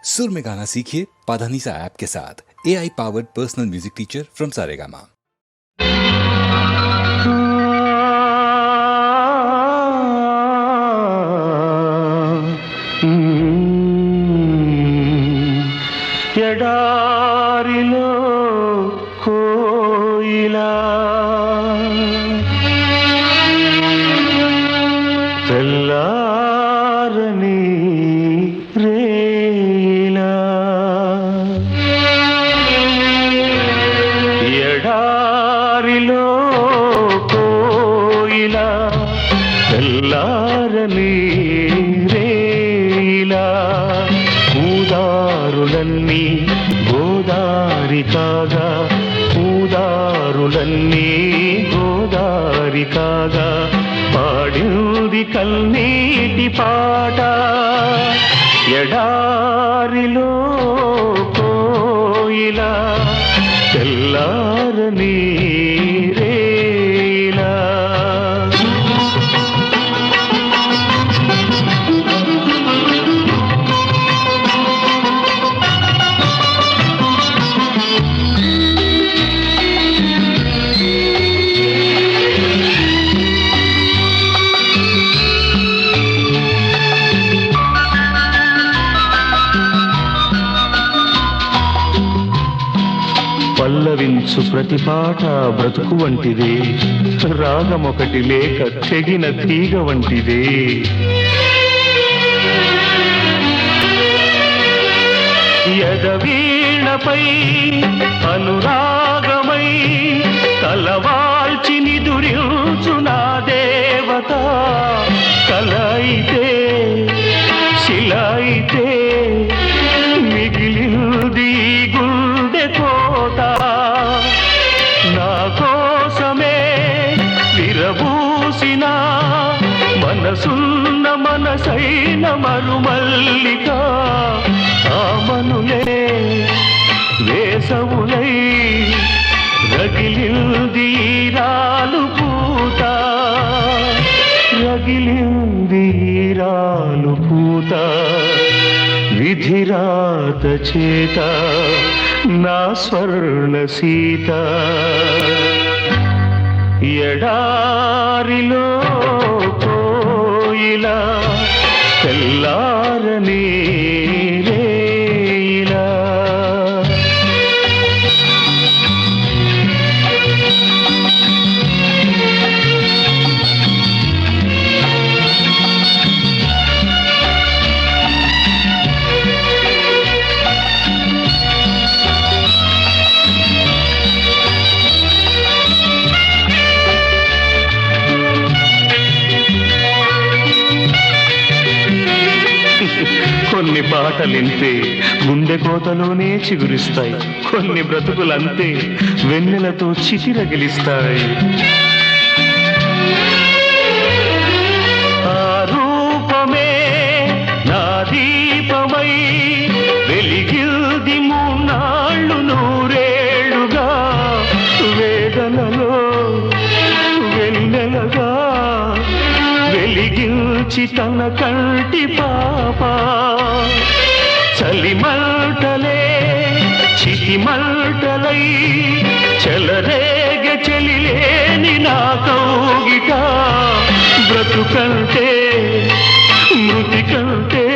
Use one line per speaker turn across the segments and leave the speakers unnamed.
सुर में गाना सीखिए पाधानीसा ऐप के साथ। AI powered personal music teacher from Saregama.
ఎడారిలో కోయిలా తెల్లారని రేలా ఎడారిలో కోయిలా తెల్లారని రేలా ఊదారులన్నీ గోదారి కాగా ఊదారులన్నీ గోదారి కాగా పాడింది కన్నీటి పాట ఎడారిలో కోయిలా తెల్లారని రేలా పల్లవించు ప్రతి పాట బ్రతుకు వంటిదే, రాగమొకటి లేక తెగిన తీగ వంటిదే. ఎదవీణపై అనురాగమై తలవాల్చి నిదురించు నా దేవత, కలయితే శిలయితే మిగిలింది గుండె కోట. నా కోసమే విరబూసిన మనసున్న మనసైన మరుమల్లిక, ఆమనులే వేసవులై రగిలింది రాలు పూత, రగిలింది రాలు పూత. విధిరాత చేత నా స్వర్ణ సీత ఎడారిలో కోయిలా తెల్లారని రేలా. కొన్ని పాటలింతే గుండె కోతలోనే చిగురిస్తాయి, కొన్ని బ్రతుకులంతే వెన్నెలతో చితిరగిలిస్తాయి. ఆ రూపమే నా దీపమై వెలిగిల్ది మూన్నాళ్ళు నూరేళ్లుగా, వేదనలో వెన్నెలగా వెలిగించి తన కంటి పాప. చలిమంటలే చితిమంటలై చెలరేగ చెలిలేని నా కౌగిట, బ్రతుకంటే మృతి కంటే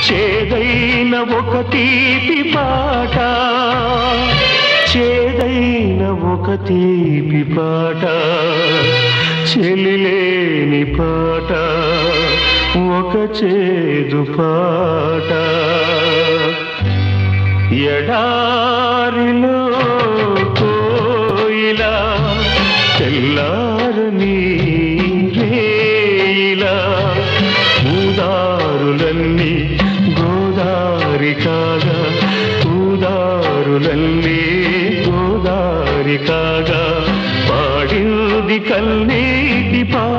చేదైన ఒక తీపి పాట, చేదైన ఒక తీపి పాట. చెలిలేని పాట ఒక చేదు పాట. ఎడారిలో కోయిలా తెల్లారని రేలా, ఊదారులన్నీ గోదారి కాగా ఊదారులన్నీ గోదారి కాగా పాడింది కన్నీటి పాట